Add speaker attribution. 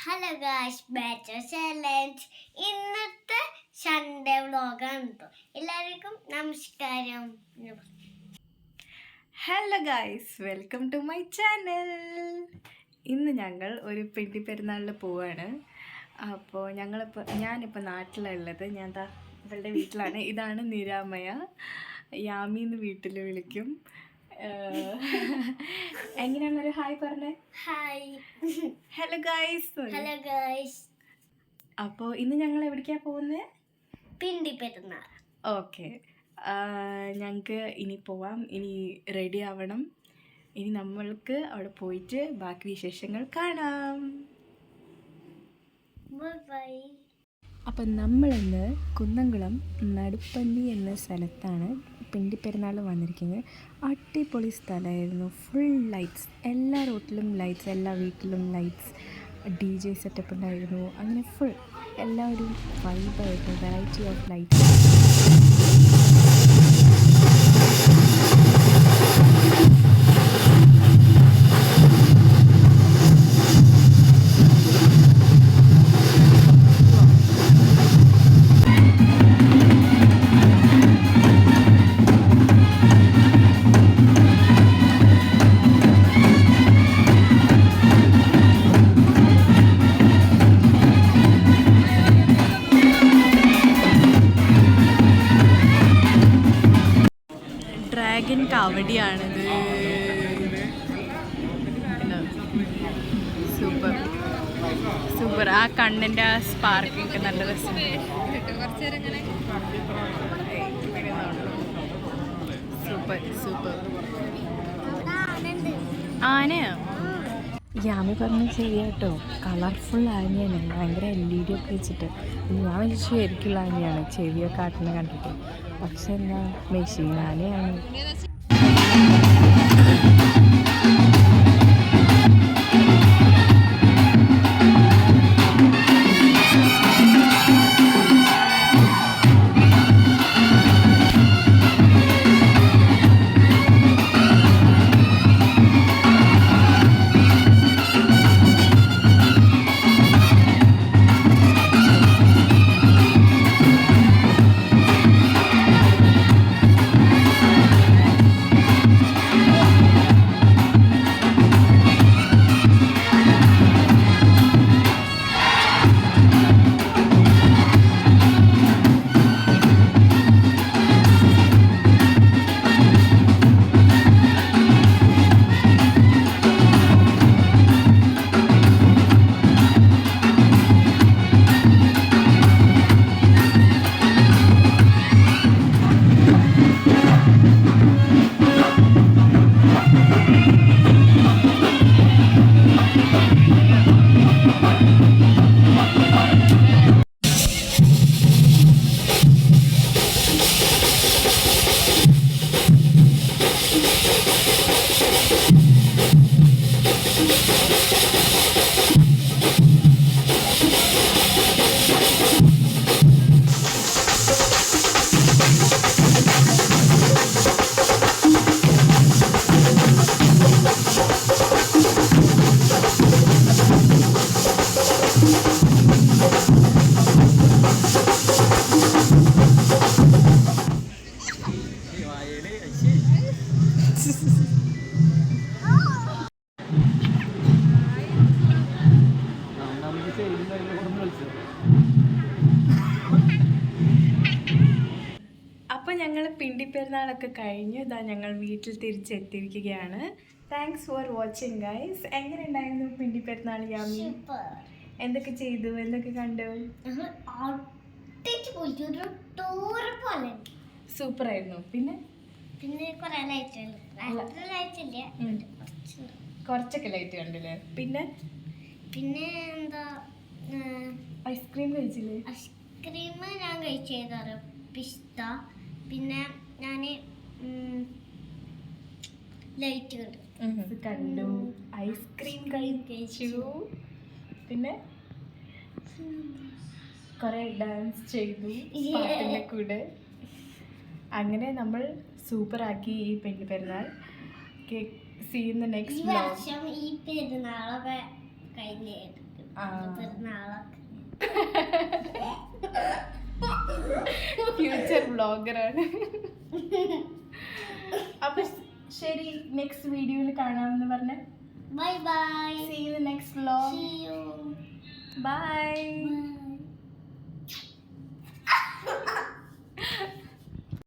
Speaker 1: Hello guys, ബാച്ചർ challenge ഇന്നത്തെ Sunday വ്ളോഗാണ് കേട്ടോ. എല്ലാവർക്കും നമസ്കാരം.
Speaker 2: Hello guys, welcome to my channel. ഇന്ന് ഞങ്ങൾ ഒരു പെട്ടി പെരുന്നാളിൽ പോവാണ്. അപ്പോൾ ഞാനിപ്പോൾ നാട്ടിലുള്ളത്, ഞാൻ ഇവളുടെ വീട്ടിലാണ്. ഇതാണ് നിരാമയ, യാമിന്ന് വീട്ടിൽ വിളിക്കും. എങ്ങനെയാണൊരു ഹായ് പറഞ്ഞേ?
Speaker 1: Hi.
Speaker 2: Hello guys.
Speaker 1: Hello guys.
Speaker 2: അപ്പോൾ ഇന്ന് ഞങ്ങൾ എവിടേക്കാണ് പോകുന്നത്?
Speaker 1: പിണ്ടി പെരുന്നാൾ.
Speaker 2: ഓക്കെ, ഞങ്ങൾക്ക് ഇനി പോവാം. ഇനി റെഡി ആവണം. ഇനി നമ്മൾക്ക് അവിടെ പോയിട്ട് ബാക്കി വിശേഷങ്ങൾ കാണാം.
Speaker 1: ബൈ.
Speaker 2: അപ്പം നമ്മളിന്ന് കുന്നംകുളം നടുപ്പന്നി എന്ന സ്ഥലത്താണ് പിണ്ടി പെരുന്നാൾ വന്നിരിക്കുന്നത്. അടിപൊളി സ്ഥലമായിരുന്നു. ഫുൾ ലൈറ്റ്സ്, എല്ലാ റോട്ടിലും ലൈറ്റ്സ്, എല്ലാ വീട്ടിലും ലൈറ്റ്സ്, DJ സെറ്റപ്പ് ഉണ്ടായിരുന്നു. അങ്ങനെ ഫുൾ എല്ലാവരും വൈബായിട്ട് വെറൈറ്റി ഓഫ് ലൈറ്റ്സ്. ഡ്രാഗൺ കാവടിയാണിത്. Super super. ആ കണ്ണിൻ്റെ ആ സ്പാർക്കൊക്കെ നല്ല രസം. Super super. ആനയോ? യാമി പറഞ്ഞ ശരിയാട്ടോ, കളർഫുൾ ആനയാണ്. ഭയങ്കര LED ഒക്കെ വെച്ചിട്ട്. ഞാൻ വിളിച്ചു ശരിക്കുള്ള ആനയാണ്, ചെവിയൊക്കെ ആട്ടിനെ കണ്ടിട്ട്. പക്ഷെ എന്നാ മെഷീൻ ആനയാണ്. അപ്പോൾ ഞങ്ങൾ പിണ്ടി പെരുന്നാളൊക്കെ കഴിഞ്ഞ് ഇതാ ഞങ്ങൾ വീട്ടിൽ തിരിച്ചെത്തിയിരിക്കുകയാണ്. Thanks for watching guys. എങ്ങനെ ഉണ്ടായിരുന്നു പിണ്ടി പെരുന്നാൾ യാമി? എന്തൊക്കെ ചെയ്തു, എന്തൊക്കെ കണ്ടു? സൂപ്പറായിരുന്നു. പിന്നെ കുറച്ചൊക്കെ ലൈറ്റ് കണ്ടില്ലേ? പിന്നെ
Speaker 1: എന്താ,
Speaker 2: ഐസ്ക്രീം കഴിച്ചില്ലേ?
Speaker 1: ഐസ്ക്രീം ഞാൻ കഴിച്ചേക്കാറ് പിസ്ത. പിന്നെ ഞാൻ ലൈറ്റ്
Speaker 2: കണ്ടു, ഐസ്ക്രീം കഴിച്ചു. പിന്നെ കുറെ ഡാൻസ് ചെയ്തു പാട്ടിൻ്റെ കൂടെ. അങ്ങനെ നമ്മൾ സൂപ്പറാക്കി ഈ പെരുന്നാൾ. See you in the
Speaker 1: ഈ
Speaker 2: next vlog.
Speaker 1: വർഷം ഈ പെരുന്നാളൊക്കെ കഴിഞ്ഞായിരിക്കും
Speaker 2: ആ.
Speaker 1: പെരുന്നാളൊക്കെ
Speaker 2: ഫ്യൂച്ചർ വ്ളോഗറാണ്. അപ്പൊ ശരി, നെക്സ്റ്റ് വീഡിയോയിൽ കാണാമെന്ന് പറഞ്ഞ
Speaker 1: bye bye.
Speaker 2: See you in the next vlog.
Speaker 1: See you.
Speaker 2: Bye.
Speaker 1: Bye.